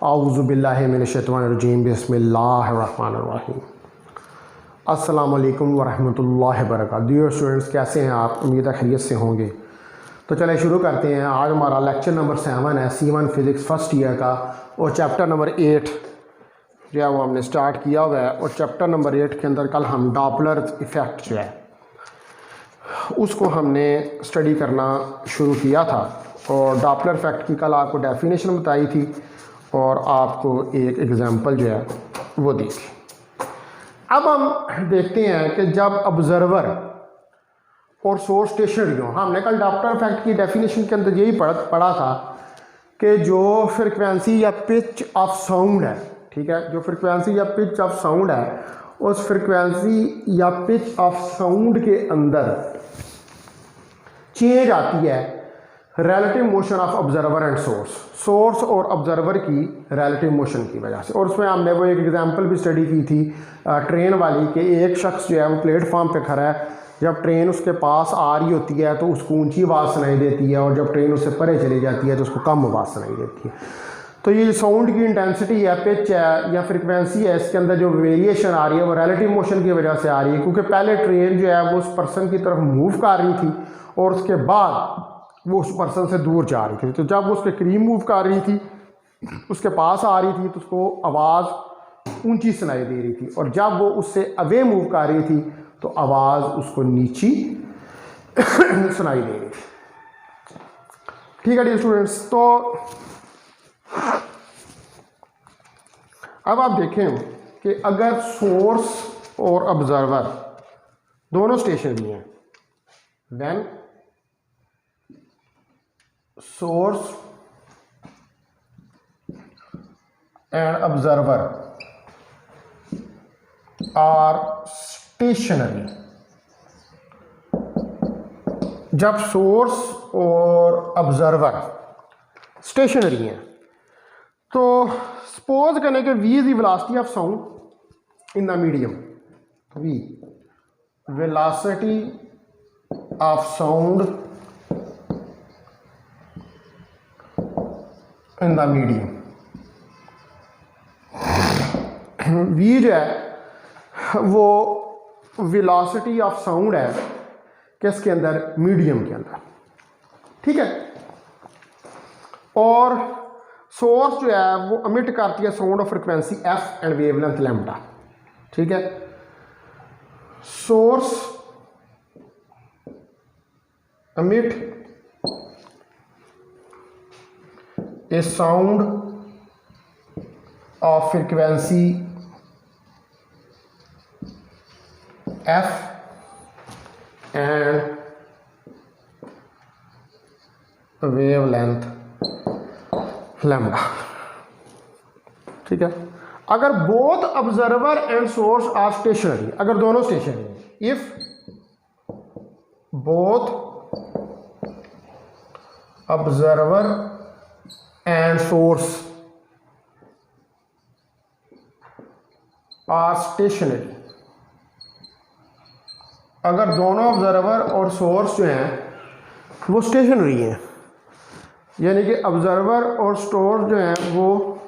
औज़ु बिल्लाहि मिनश्शैतानिर्रजीम बिस्मिल्लाहिर्रहमानिर्रहीम। अस्सलामु अलैकुम वरहमतुल्लाहि वबरकातुहू। डियर स्टूडेंट्स, कैसे हैं आप? उम्मीद है खैरियत से होंगे। तो चलें शुरू करते हैं। आज हमारा लेक्चर नंबर 7 है C1 फिज़िक्स फर्स्ट ईयर का, और चैप्टर नंबर 8 जो है वो हमने स्टार्ट किया हुआ है। और चैप्टर नंबर 8 के अंदर कल हम डॉपलर इफ़ेक्ट जो है उसको हमने स्टडी करना शुरू किया था, और डॉपलर इफ़ेक्ट की कल आपको डेफिनेशन बताई थी और आपको एक एग्ज़ाम्पल जो है वो दी थी। अब हम देखते हैं कि जब ऑब्ज़र्वर और सोर्स स्टेशनरी हो, हमने कल डॉपलर इफ़ेक्ट की डेफिनेशन के अंदर यही पढ़ा था कि जो फ्रिक्वेंसी या पिच ऑफ साउंड है, ठीक है, जो फ्रिक्वेंसी या पिच ऑफ साउंड है, उस फ्रिक्वेंसी या पिच ऑफ साउंड के अंदर चेंज आती है relative motion of observer and source और ऑब्जर्वर की रिलेटिव मोशन की वजह से। और उसमें हमने वो एक एग्जांपल भी स्टडी की थी ट्रेन वाली, कि एक शख्स जो है वो प्लेटफॉर्म पे खड़ा है, जब ट्रेन उसके पास आ रही होती है तो उसको ऊंची आवाज़ सुनाई देती है, और जब ट्रेन उससे परे चली जाती है तो उसको कम आवाज़ सुनाई देती है। तो ये साउंड की इंटेंसिटी है, पिच है या फ्रिक्वेंसी है, इसके अंदर जो वेरिएशन आ रही है वो रिलेटिव मोशन की वजह से आ रही है, क्योंकि पहले ट्रेन जो है वो उस पर्सन की तरफ मूव कर रही थी और उसके बाद वो उस पर्सन से दूर जा रही थी। तो जब वो उसके करीब मूव कर रही थी, उसके पास आ रही थी, तो उसको आवाज़ ऊंची सुनाई दे रही थी, और जब वो उससे अवे मूव कर रही थी तो आवाज़ उसको नीची सुनाई दे रही थी। ठीक है डियर स्टूडेंट्स, तो अब आप देखें कि अगर सोर्स और ऑब्जर्वर दोनों स्टेशन भी हैं, then source and observer are stationary। जब सोर्स और ऑब्जर्वर स्टेशनरी हैं तो सपोज करें कि v is the velocity of sound in the medium, v velocity of sound in the medium. v जो है वो वेलोसिटी ऑफ साउंड है किसके अंदर? मीडियम के अंदर, ठीक है। और सोर्स जो है वो अमिट करती है sound of frequency f and wavelength lambda, ठीक है। सोर्स अमिट a sound of frequency f and wavelength lambda, ठीक है। अगर both observer and source are stationary, अगर दोनों स्टेशनरी हैं, if both observer and source are stationary, अगर दोनों ऑब्जर्वर और सोर्स जो हैं वो स्टेशनरी हैं, यानी कि ऑब्जर्वर और सोर्स जो हैं वो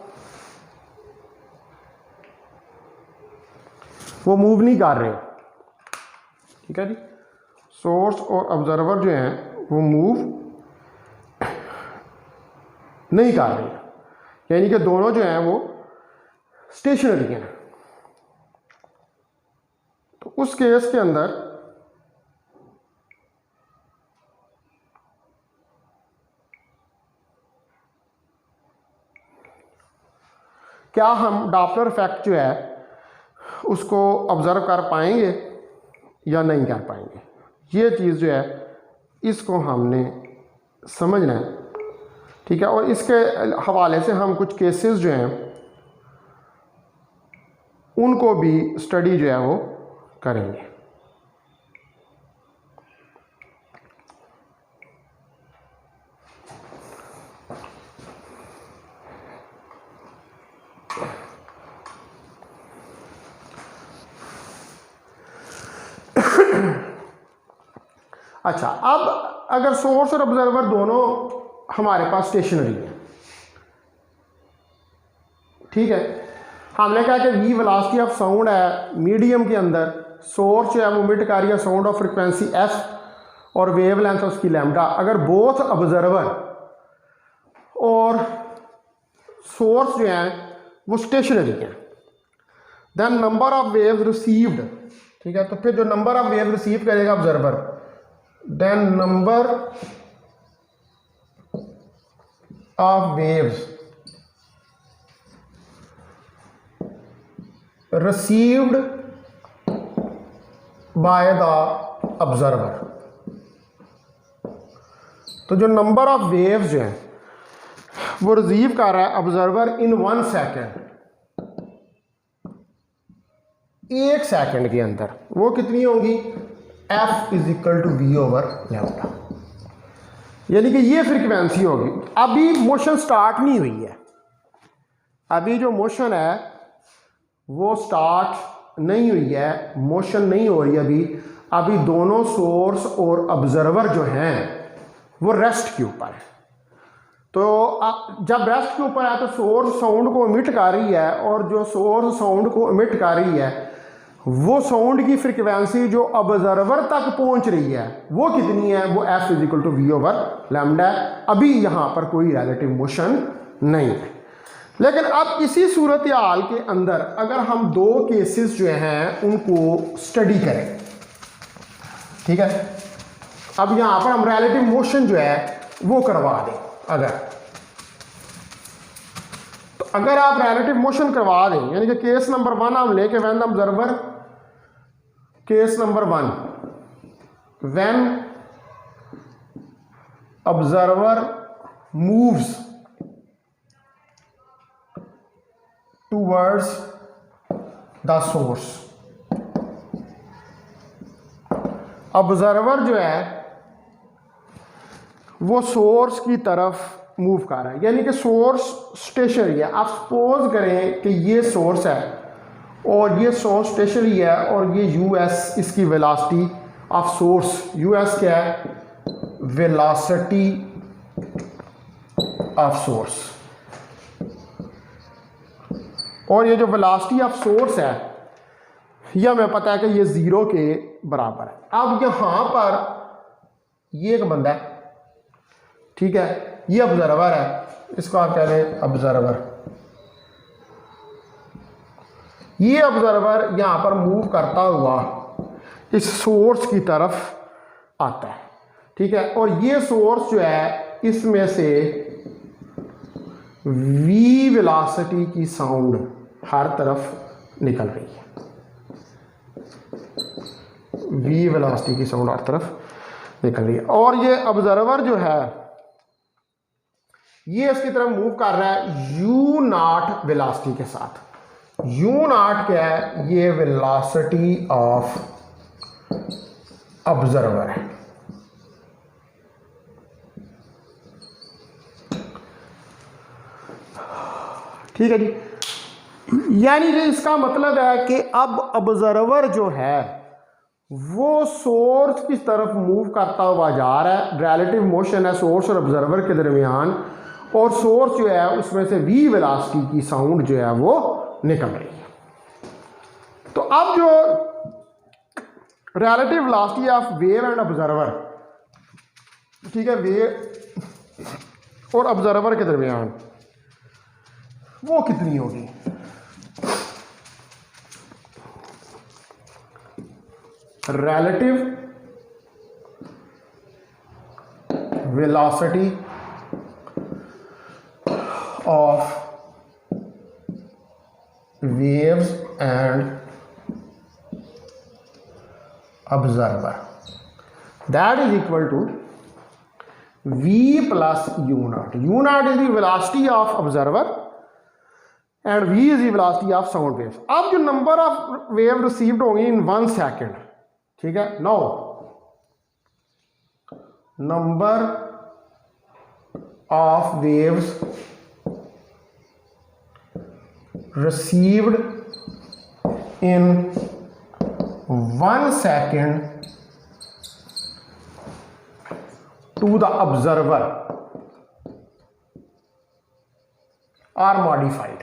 मूव नहीं कर रहे, ठीक है जी। सोर्स और ऑब्जर्वर जो हैं वो मूव नहीं कर रहे, यानी कि दोनों जो हैं वो स्टेशनरी हैं। तो उस केस के अंदर क्या हम डॉपलर इफेक्ट जो है उसको ऑब्जर्व कर पाएंगे या नहीं कर पाएंगे? ये चीज़ जो है इसको हमने समझना है, ठीक है। और इसके हवाले से हम कुछ केसेस जो हैं उनको भी स्टडी जो है वो करेंगे। अच्छा, अब अगर सोर्स और ऑब्जर्वर दोनों हमारे पास स्टेशनरी है, ठीक है, हमने कहा कि वी वेलोसिटी ऑफ साउंड है मीडियम के अंदर, सोर्स जो है वो मिट कर रही है साउंड ऑफ फ्रिक्वेंसी एफ और वेव लेंथ उसकी लैम्डा। अगर बोथ ऑब्जर्वर और सोर्स जो है वो स्टेशनरी है, then number of waves received, ठीक है, तो फिर जो नंबर ऑफ वेव रिसीव करेगा observer, then number of waves received by the observer. तो जो नंबर ऑफ वेव्स जो है वो रिसीव कर रहा है ऑब्जर्वर इन 1 सेकेंड, 1 सेकेंड के अंदर, वो कितनी होगी, F is equal to we over lambda, यानी कि ये फ्रीक्वेंसी होगी। अभी मोशन स्टार्ट नहीं हुई है, अभी जो मोशन है वो स्टार्ट नहीं हुई है, मोशन नहीं हो रही अभी। अभी दोनों सोर्स और ऑब्जर्वर जो हैं वो रेस्ट के ऊपर है। तो जब रेस्ट के ऊपर है तो सोर्स साउंड को इमिट कर रही है, और जो सोर्स साउंड को इमिट कर रही है वो साउंड की फ्रीक्वेंसी जो ऑब्जर्वर तक पहुंच रही है वो कितनी है, वो F is equal to we over lambda है। अभी यहाँ पर कोई रिलेटिव मोशन नहीं है। लेकिन अब इसी सूरत हाल के अंदर अगर हम दो केसेस जो हैं उनको स्टडी करें, ठीक है, अब यहाँ पर हम रिलेटिव मोशन जो है वो करवा दें। अगर आप रिलेटिव मोशन करवा दें, यानी कि केस नंबर 1 हम लेके when observer, case number 1 when observer moves towards the source, observer जो है वो सोर्स की तरफ मूव कर रहा है, यानी कि सोर्स स्टेशनरी है। आप सपोज करें कि ये सोर्स है और ये सोर्स स्टेशनरी है और ये यूएस इसकी वेलोसिटी ऑफ सोर्स, यूएस क्या है, वेलोसिटी ऑफ सोर्स, और ये जो वेलोसिटी ऑफ सोर्स है यह हमें पता है कि ये 0 के बराबर है। अब यहां पर ये एक बंदा है, ठीक है, ये ऑब्जर्वर है, इसको आप कह लें ऑब्जर्वर। ये ऑब्जर्वर यहां पर मूव करता हुआ इस सोर्स की तरफ आता है, ठीक है, और ये सोर्स जो है इसमें से वी वेलोसिटी की साउंड हर तरफ निकल रही है, वी वेलोसिटी की साउंड हर तरफ निकल रही है। और ये ऑब्जर्वर जो है ये इसकी तरफ मूव कर रहा है यू नॉट वेलोसिटी के साथ। यू नॉट क्या है, ये वेलोसिटी ऑफ ऑब्जर्वर है, ठीक है जी। यानी कि इसका मतलब है कि अब ऑब्जर्वर जो है वो सोर्स की तरफ मूव करता हुआ जा रहा है, रिलेटिव मोशन है सोर्स और ऑब्जर्वर के दरमियान, और सोर्स जो है उसमें से वी वेलोसिटी की साउंड जो है वो निकल रही है। तो अब जो relative velocity of wave and observer, ठीक है, वेव और ऑब्जर्वर के दरमियान वो कितनी होगी, relative velocity of waves and observer, that is equal to v plus u naught. u naught is the velocity of observer and v is the velocity of sound waves. अब जो number of wave received होंगी इन 1 second, ठीक है, no number of waves received in 1 second to the observer are modified.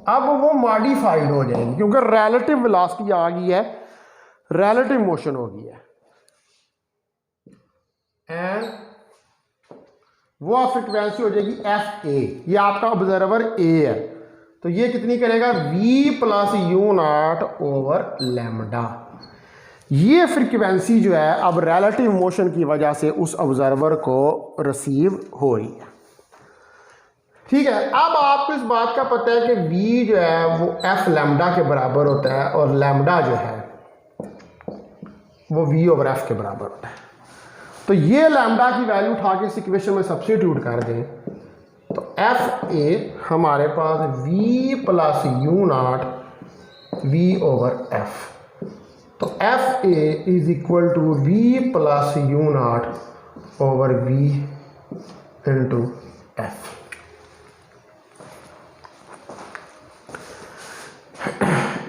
अब वो modified हो जाएगी क्योंकि रिलेटिव वेलोसिटी आ गई है, रिलेटिव मोशन हो गई है, एंड वो फ्रिक्वेंसी हो जाएगी एफ ए। ये आपका ऑब्जर्वर ए है, तो ये कितनी करेगा v plus you not over lambda. ये फ्रिक्वेंसी जो है अब रिलेटिव मोशन की वजह से उस ऑब्जर्वर को रिसीव हो रही है। ठीक है, अब आपको इस बात का पता है कि v जो है वो f लैम्डा के बराबर होता है और लैम्डा जो है वो v ओवर f के बराबर होता है। तो ये लैम्डा की वैल्यू उठा के इस इक्वेशन में सब्स्टिट्यूट कर दें तो एफ ए हमारे पास v plus you naught v over f। तो F A is equal to v plus you not over v into F.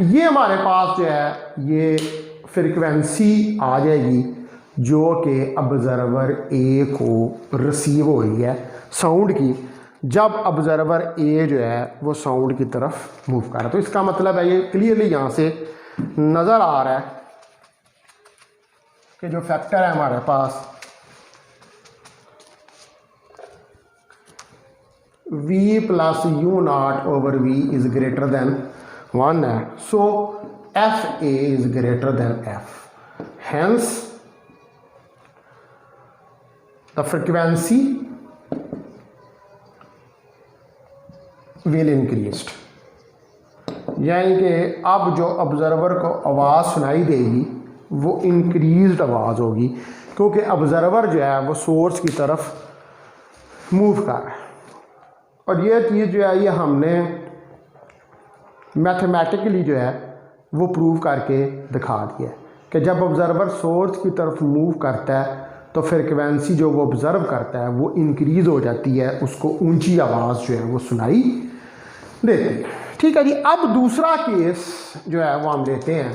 ये हमारे पास जो है ये फ्रिक्वेंसी आ जाएगी जो कि ऑब्जर्वर ए को रिसीव हो रही है साउंड की, जब ऑब्जर्वर ए जो है वो साउंड की तरफ मूव कर रहा है। तो इसका मतलब है ये क्लियरली यहाँ से नज़र आ रहा है कि जो फैक्टर है हमारे पास v plus you not over v is greater than 1 है। So f A is greater than f, hence the frequency will increased. यानी कि अब जो ऑब्जर्वर को आवाज़ सुनाई देगी वो इंक्रीज्ड आवाज़ होगी क्योंकि ऑब्जर्वर जो है वो सोर्स की तरफ मूव कर रहा है। और ये चीज़ जो है ये हमने मैथमेटिकली जो है वो प्रूव करके दिखा दिया है कि जब ऑब्जर्वर सोर्स की तरफ मूव करता है तो फ्रिक्वेंसी जो वो ऑब्ज़र्व करता है वो इंक्रीज़ हो जाती है, उसको ऊंची आवाज़ जो है वो सुनाई देती है। ठीक है जी, अब दूसरा केस जो है वो हम लेते हैं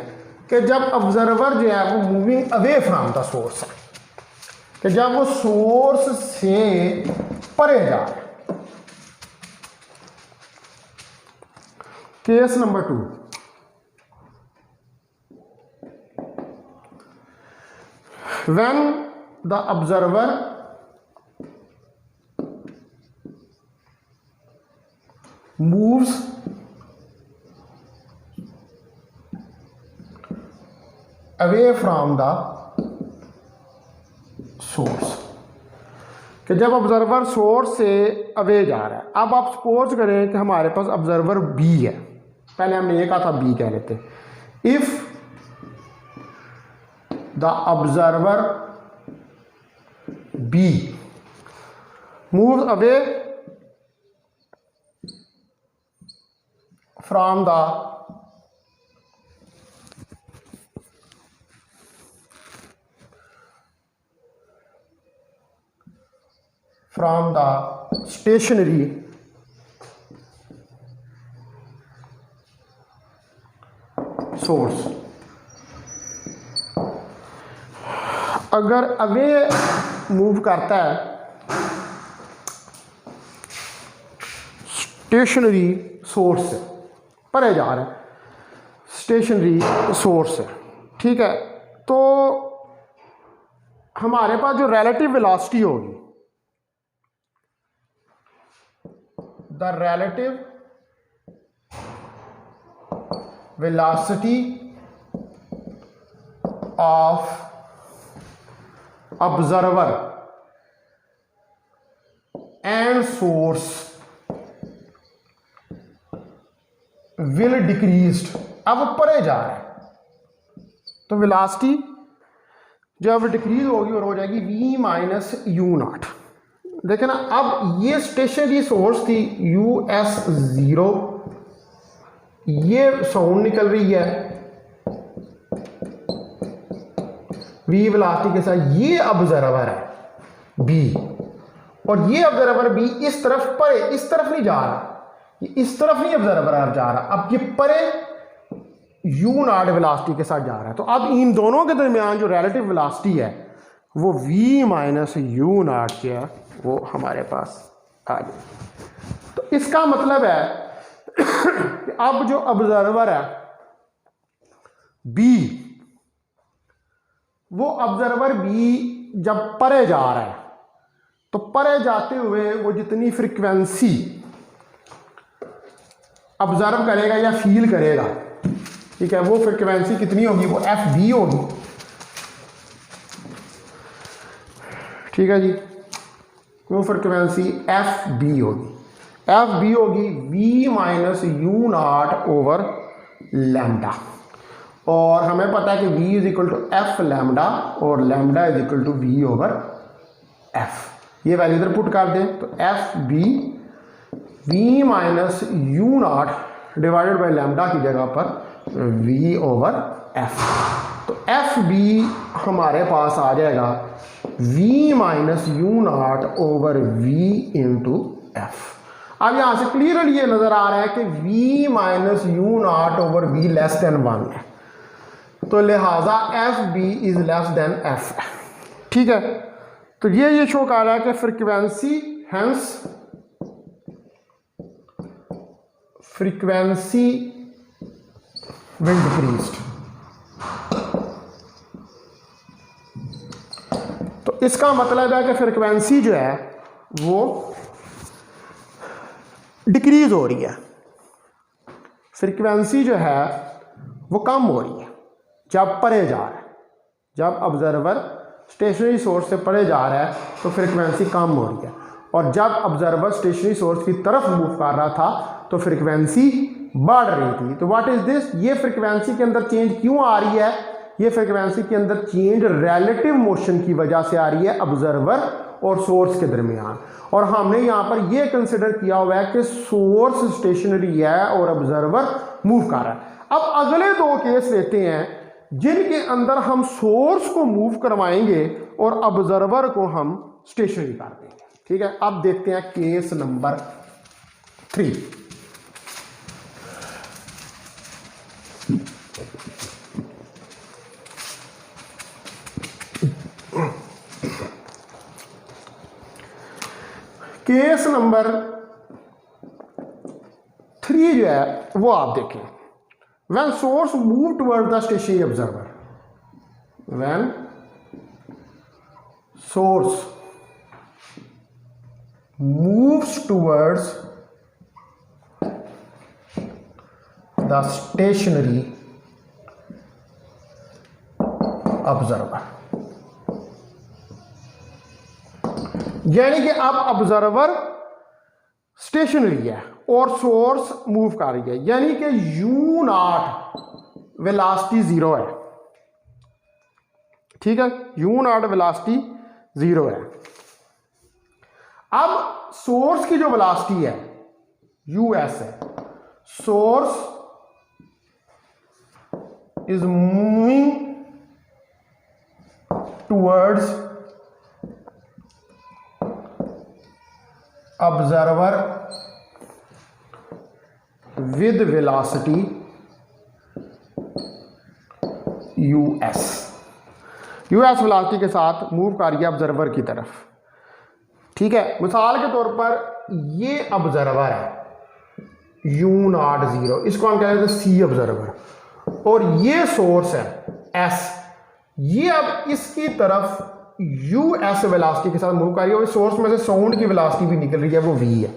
कि जब ऑब्जर्वर जो है वो moving away from the source है, कि जब वो सोर्स से परे जा रहा है। Case number 2, when the observer moves away from the source, कि जब ऑब्जर्वर सोर्स से अवे जा रहा है। अब आप सपोज करें कि हमारे पास ऑब्जर्वर बी है, पहले हमने ये कहा था बी कह लेते हैं। If the observer B moves away from the stationary source, अगर अवे मूव करता है स्टेशनरी सोर्स से, परे जा रहा है स्टेशनरी सोर्स से, ठीक है, तो हमारे पास जो रिलेटिव वेलोसिटी होगी, the relative velocity of observer and source will decreased. अब परे जा रहा है तो वेलोसिटी जब डिक्रीज होगी और हो जाएगी v माइनस यू नॉट। देखे ना, अब ये स्टेशनरी सोर्स थी US0, ये साउंड निकल रही है v वेलोसिटी के साथ, ये ऑब्जर्वर है b, और ये ऑब्जर्वर b इस तरफ परे, इस तरफ नहीं जा रहा, ये इस तरफ नहीं ऑब्जर्वर जा रहा, अब ये परे u नॉट वेलोसिटी के साथ जा रहा है। तो अब इन दोनों के दरमियान जो रिलेटिव वेलोसिटी है वो v माइनस यू नॉट जो है वो हमारे पास आ गई। तो इसका मतलब है कि अब जो ऑब्जर्वर है बी, वो ऑब्जर्वर बी जब परे जा रहा है तो परे जाते हुए वो जितनी फ्रीक्वेंसी ऑब्जर्व करेगा या फील करेगा, ठीक है, वो फ्रीक्वेंसी कितनी होगी, वो एफ बी होगी। ठीक है जी, वो फ्रीक्वेंसी एफ बी होगी। एफ बी होगी v minus you not over lambda, और हमें पता है कि v is equal to f lambda और lambda is equal to we over F. ये वैल्यू इधर पुट कर दें तो f b v minus you not divided by lambda की जगह पर v ओवर एफ। तो एफ बी हमारे पास आ जाएगा v minus you not over v into F. अब यहाँ से क्लियरली ये नजर आ रहा है कि v minus you not over v less than 1 है, तो लिहाजा F B is less than F. ठीक है, तो ये शो कर रहा है कि frequency hence frequency will decreased. तो इसका मतलब है कि फ्रीक्वेंसी जो है वो डिक्रीज हो रही है, फ्रीक्वेंसी जो है वो कम हो रही है जब परे जा रहा है। जब ऑब्जर्वर स्टेशनरी सोर्स से परे जा रहा है तो फ्रीक्वेंसी कम हो रही है, और जब ऑब्जर्वर स्टेशनरी सोर्स की तरफ मूव कर रहा था तो फ्रीक्वेंसी बढ़ रही थी। तो व्हाट इज दिस, ये फ्रीक्वेंसी के अंदर चेंज क्यों आ रही है, ये फ्रीक्वेंसी के अंदर चेंज रिलेटिव मोशन की वजह से आ रही है ऑब्जर्वर और सोर्स के दरमियान। और हमने यहाँ पर ये कंसिडर किया हुआ है कि सोर्स स्टेशनरी है और ऑब्जर्वर मूव कर रहा है। अब अगले दो केस लेते हैं जिनके अंदर हम सोर्स को मूव करवाएंगे और ऑब्जर्वर को हम स्टेशनरी कर देंगे। ठीक है, अब देखते हैं केस नंबर 3। केस नंबर 3 जो है वो आप देखें, when source move toward the stationary observer, when source moves towards the stationary observer, यानी कि अब ऑब्जर्वर स्टेशनरी है और सोर्स मूव कर रही है, यानी कि यू नॉट वेलोसिटी 0 है। ठीक है, यू नॉट वेलोसिटी 0 है। अब सोर्स की जो वेलोसिटी है यू एस है, source is moving towards observer with velocity US, US velocity के साथ मूव कर गया ऑब्जर्वर की तरफ। ठीक है, मिसाल के तौर पर ये ऑब्जर्वर है यू नॉट 0, इसको हम कह रहे थे सी ऑब्जर्वर, और ये सोर्स है एस, ये अब इसकी तरफ यू एस वेलोसिटी के साथ मूव कर रही है, और सोर्स में से साउंड की वेलोसिटी भी निकल रही है, वो वी है,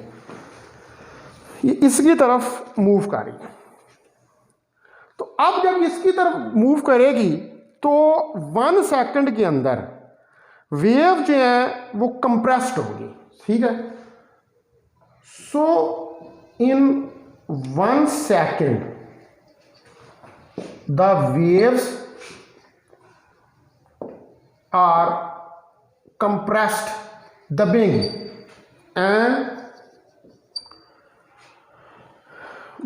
ये इसकी तरफ मूव कर रही है। तो अब जब इसकी तरफ मूव करेगी तो 1 सेकंड के अंदर वेव जो है वो कंप्रेस्ड होगी। ठीक है, so in 1 second the waves are compressed, dubbing, and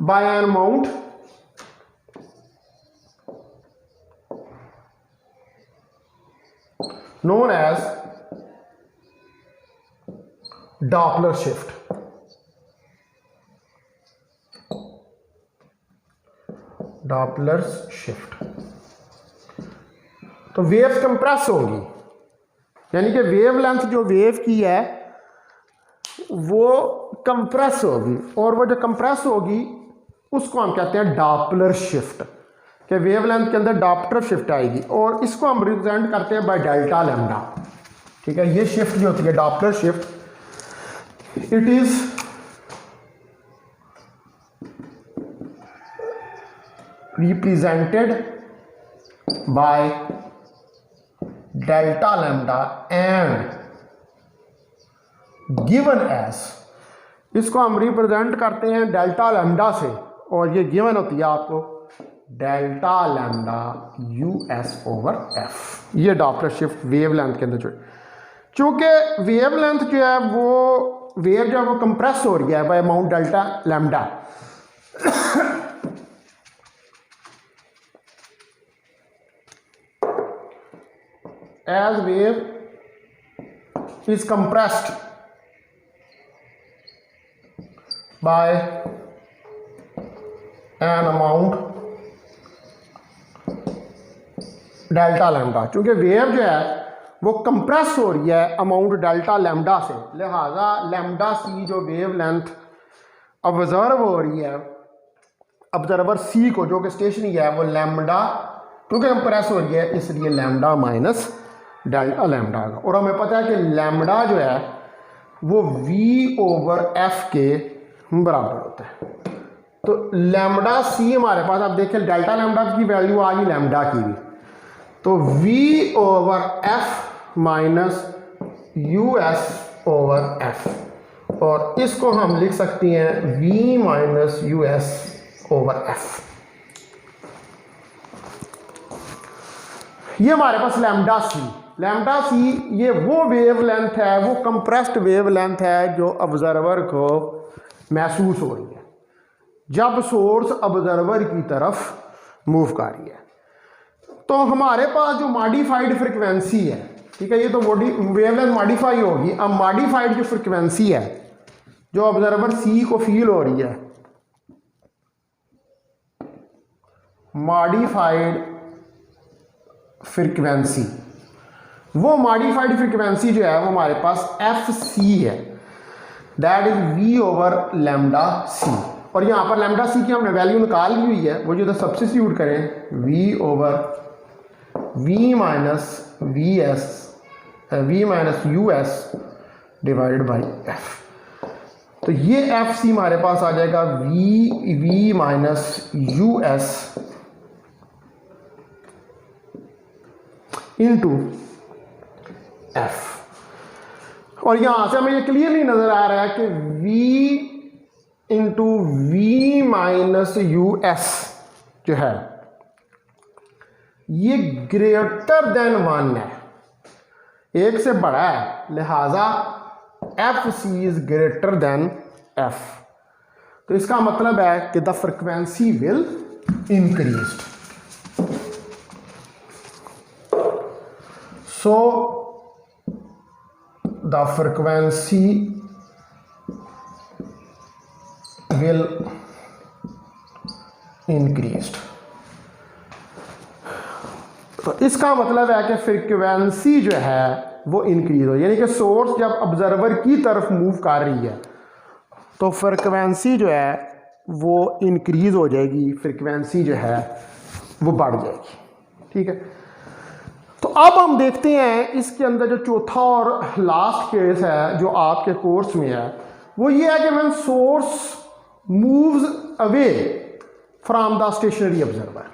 by an amount known as Doppler shift. Doppler shift, तो वेव्स कंप्रेस होंगी, यानी कि वेव लेंथ जो वेव की है वो कंप्रेस होगी, और वो जो कंप्रेस होगी उसको हम कहते हैं डॉपलर शिफ्ट, कि वेवलेंथ के अंदर डॉपलर शिफ्ट आएगी, और इसको हम रिप्रेजेंट करते हैं बाय डेल्टा लैम्डा। ठीक है, ये शिफ्ट जो होती है Doppler shift, it is represented by delta lambda and given as, इसको हम रिप्रेजेंट करते हैं डेल्टा लैम्डा से, और ये गिवन होती है आपको delta lambda US over F। ये डॉपलर शिफ्ट वेवलेंथ के अंदर जो, चूंकि वेवलेंथ जो है वो वेव जो है वो कंप्रेस हो रही है bye amount delta lambda, as wave is compressed by an amount delta lambda, चूंकि वेव जो है वो कंप्रेस हो रही है अमाउंट डेल्टा लैम्डा से, लिहाजा लैम्डा सी जो वेव लेंथ ऑब्जर्व हो रही है ऑब्जर्वर सी को, जो कि स्टेशनरी है, वो लैम्डा क्योंकि कंप्रेस हो रही है इसलिए लैम्डा माइनस डेल्टा लैम्डा का। और हमें पता है कि लैम्डा जो है वो V ओवर F के बराबर होता है। तो लैम्डा सी हमारे पास, आप देखें डेल्टा लैम्डा की वैल्यू आ गई लैम्डा की भी, तो V over F minus US over F, और इसको हम लिख सकते हैं V minus US over F। ये हमारे पास लैम्डा सी ये वो वेवलेंथ है, वो कंप्रेस्ड वेवलेंथ है जो ऑब्जर्वर को महसूस हो रही है जब सोर्स ऑब्जर्वर की तरफ मूव कर रही है। तो हमारे पास जो मॉडिफाइड फ्रिक्वेंसी है, ठीक है, ये तो वेवलेंथ मॉडिफाई होगी। अब मॉडिफाइड जो फ्रिक्वेंसी है जो ऑब्जर्वर सी को फील हो रही है, मॉडिफाइड फ्रीक्वेंसी, वो मॉडिफाइड फ्रीक्वेंसी जो है वो हमारे पास एफ सी है, that is v over lambda c. और यहाँ पर लैम्डा सी की हमने वैल्यू निकाल ली हुई है, वो जो सब्स्टिट्यूट करें V over V minus U S divided by F. तो ये एफ सी हमारे पास आ जाएगा V minus U S into F. और यहां से हमें ये क्लियरली नजर आ रहा है कि v into V minus U S जो है ये ग्रेटर देन 1 है, एक से बड़ा है, लिहाजा F C is greater than F. तो इसका मतलब है कि the frequency will increase. So the frequency will increased। तो इसका मतलब है कि फ्रीक्वेंसी जो है वो इंक्रीज हो, यानी कि सोर्स जब ऑब्जर्वर की तरफ मूव कर रही है तो फ्रीक्वेंसी जो है वो इंक्रीज हो जाएगी, फ्रीक्वेंसी जो है वो बढ़ जाएगी। ठीक है, तो अब हम देखते हैं इसके अंदर जो चौथा और लास्ट केस है जो आपके कोर्स में है, वो ये है कि when source moves away from the stationary observer.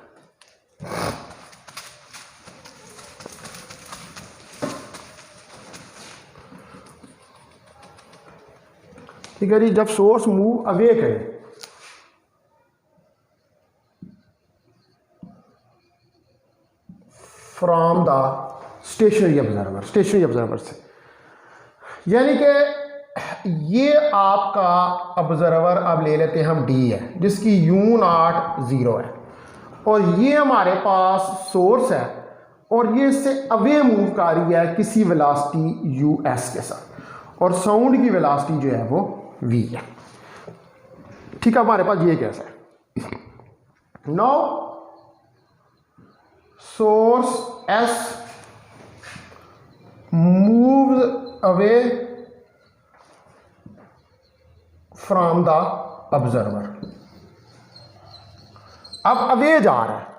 ठीक है जी, जब सोर्स मूव अवे करे फ्रॉम द स्टेशनरी ऑब्जर्वर से, यानी कि ये आपका ऑब्जर्वर अब ले लेते हैं हम डी है, जिसकी U0 0 है, और ये हमारे पास सोर्स है और ये इससे अवे मूव कर रही है किसी वेलोसिटी US के साथ, और साउंड की वेलोसिटी जो है वो V है। ठीक है, हमारे पास ये कैसा है। Now source S moves away from the observer, अब अवे जा रहा है,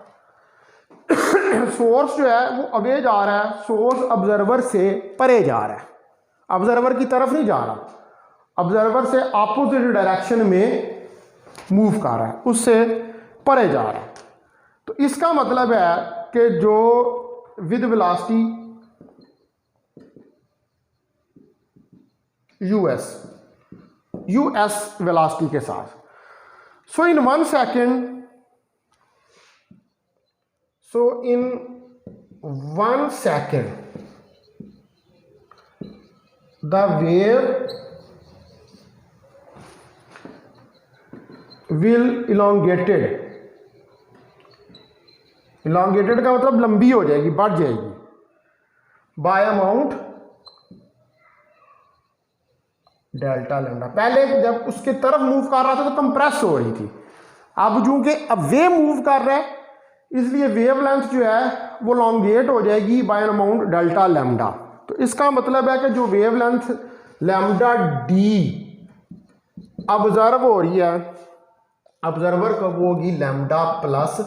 सोर्स जो है वो अवे जा रहा है, सोर्स ऑब्जर्वर से परे जा रहा है, ऑब्जर्वर की तरफ नहीं जा रहा, ऑब्जर्वर से अपोजिट डायरेक्शन में मूव कर रहा है, उससे परे जा रहा है। तो इसका मतलब है कि जो विद वेलोसिटी यूएस वेलोसिटी के साथ, सो in 1 second, so in 1 second the wave will elongated का मतलब लंबी हो जाएगी, बढ़ जाएगी, बाय अमाउंट डेल्टा लैम्डा। पहले जब उसके तरफ मूव कर रहा था तो कंप्रेस हो रही थी, अब चूंकि अब वे मूव कर रहा है इसलिए वेवलेंथ जो है वो लॉन्गेट हो जाएगी by an amount delta lambda. तो इसका मतलब है कि जो वेवलेंथ लैम्डा डी ऑब्जर्व हो रही है, ऑब्जर्वर कब होगी, लैम्डा प्लस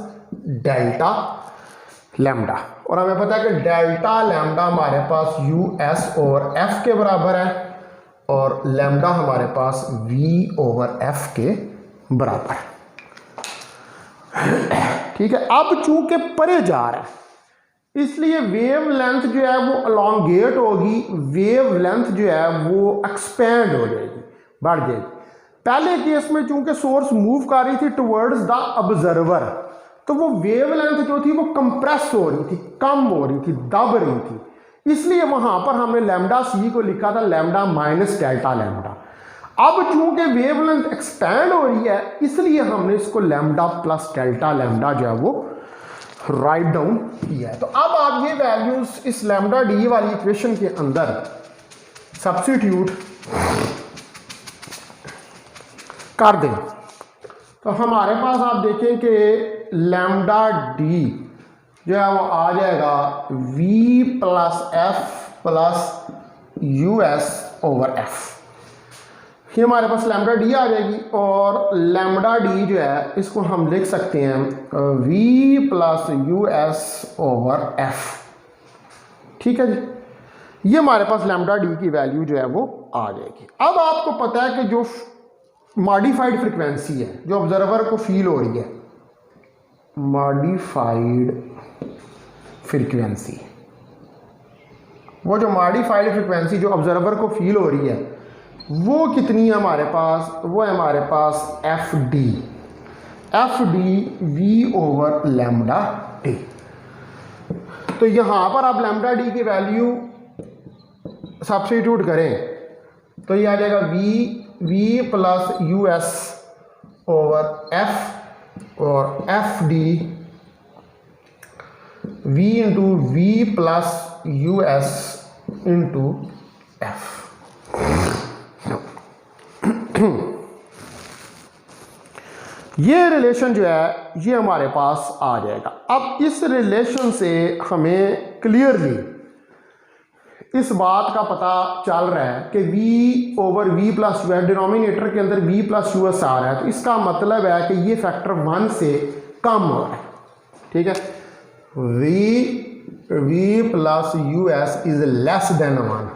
डेल्टा लैम्डा। और हमें पता है कि डेल्टा लैम्डा हमारे पास यूएस ओवर एफ के बराबर है और लैम्डा हमारे पास वी ओवर एफ के बराबर है। ठीक है, अब चूंकि परे जा रहा है इसलिए वेव लेंथ जो है वो अलोंगेट होगी, वेव लेंथ जो है वो एक्सपेंड हो जाएगी, बढ़ जाएगी। पहले केस में चूंकि सोर्स मूव कर रही थी टुवर्ड्स द ऑब्जर्वर, तो वो वेव लेंथ जो थी वो कंप्रेस हो रही थी, कम हो रही थी, दब रही थी, इसलिए वहां पर हमने लैम्डा सी को लिखा था लैम्डा माइनस डेल्टा लैम्डा। अब चूंकि वेवलेंथ एक्सपैंड हो रही है इसलिए हमने इसको लैम्डा प्लस डेल्टा लैम्डा जो है वो राइट डाउन किया है। तो अब आप ये वैल्यूज इस लैम्डा डी वाली इक्वेशन के अंदर सब्स्टिट्यूट कर दें तो हमारे पास आप देखें कि लैम्डा डी जो है वो आ जाएगा we plus F plus U S over F. ये हमारे पास लैम्डा डी आ जाएगी और लैम्डा डी जो है इसको हम लिख सकते हैं V plus U S over F. ठीक है जी, ये हमारे पास लैम्डा डी की वैल्यू जो है वो आ जाएगी। अब आपको पता है कि जो मॉडिफाइड फ्रिक्वेंसी है जो ऑब्जर्वर को फील हो रही है, मॉडिफाइड फ्रीक्वेंसी, वो जो मॉडिफाइड फ्रीक्वेंसी जो ऑब्जर्वर को फील हो रही है वो कितनी है हमारे पास, वो है हमारे पास f d v over lambda d. तो यहां पर आप लैम्डा डी की वैल्यू सब्स्टिट्यूट करें तो ये आ जाएगा we plus U S over f और f d v into v plus U S into F. ये रिलेशन जो है ये हमारे पास आ जाएगा। अब इस रिलेशन से हमें क्लियरली इस बात का पता चल रहा है कि v over v plus you है, डिनोमिनेटर के अंदर v प्लस यू एस आ रहा है, तो इसका मतलब है कि ये फैक्टर 1 से कम हो रहा है। ठीक है, v plus U S is less than 1।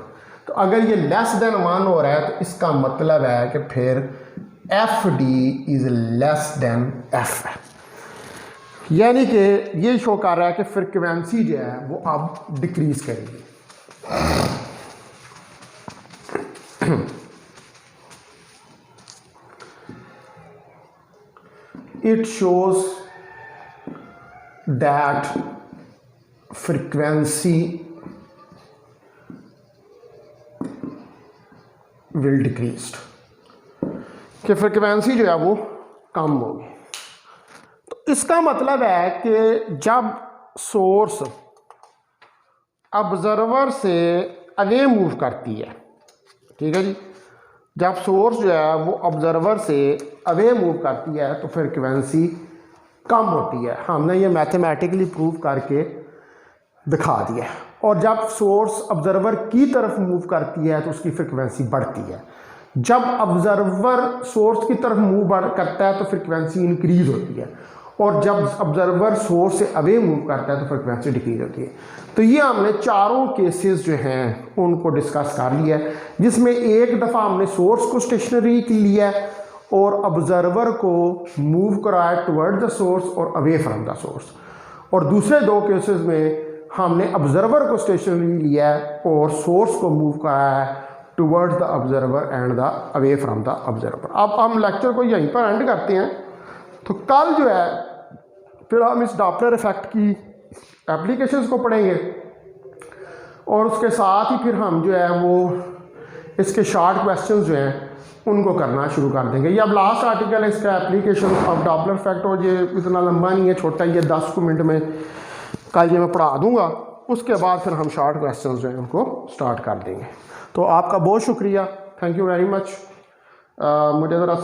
तो अगर ये लेस देन 1 हो रहा है तो इसका मतलब है कि फिर F D is less than F है, यानी कि ये शो कर रहा है कि फ्रीक्वेंसी जो है वो अब डिक्रीज करेगी। It shows that frequency will decrease, कि फ्रीक्वेंसी जो है वो कम होगी। तो इसका मतलब है कि जब सोर्स ऑब्जर्वर से अवे मूव करती है, ठीक है जी, जब सोर्स जो है वो ऑब्जर्वर से अवे मूव करती है तो फ्रीक्वेंसी कम होती है। हमने ये मैथमेटिकली प्रूव करके दिखा दिया। और जब सोर्स ऑब्जर्वर की तरफ मूव करती है तो उसकी फ्रीक्वेंसी बढ़ती है। जब ऑब्जर्वर सोर्स की तरफ मूव करता है तो फ्रीक्वेंसी इंक्रीज होती है। और जब ऑब्जर्वर सोर्स से अवे मूव करता है तो फ्रिक्वेंसी डिक्रीज होती है। तो ये हमने चारों केसेस जो हैं उनको डिस्कस कर लिया है, जिसमें एक दफ़ा हमने सोर्स को स्टेशनरी लिया है और ऑब्जर्वर को मूव कराया टुवर्ड द सोर्स और अवे फ्रॉम द सोर्स, और दूसरे दो केसेस में हमने ऑब्जर्वर को स्टेशनरी लिया है और सोर्स को मूव कराया है towards the observer and the away from the observer. अब हम लेक्चर को यहीं पर एंड करते हैं। तो कल जो है फिर हम इस डॉपलर इफेक्ट की एप्लीकेशंस को पढ़ेंगे और उसके साथ ही फिर हम जो है वो इसके शॉर्ट क्वेश्चंस जो हैं उनको करना शुरू कर देंगे। ये अब लास्ट आर्टिकल है इसका, एप्लीकेशन ऑफ डॉपलर इफेक्ट, और ये इतना लंबा नहीं है, छोटा ही है, 10 मिनट में कल ये मैं पढ़ा दूंगा। उसके बाद फिर हम शॉर्ट क्वेश्चंस जो हैं उनको स्टार्ट कर देंगे। तो आपका बहुत शुक्रिया, थैंक यू वेरी मच। मुझे ज़रा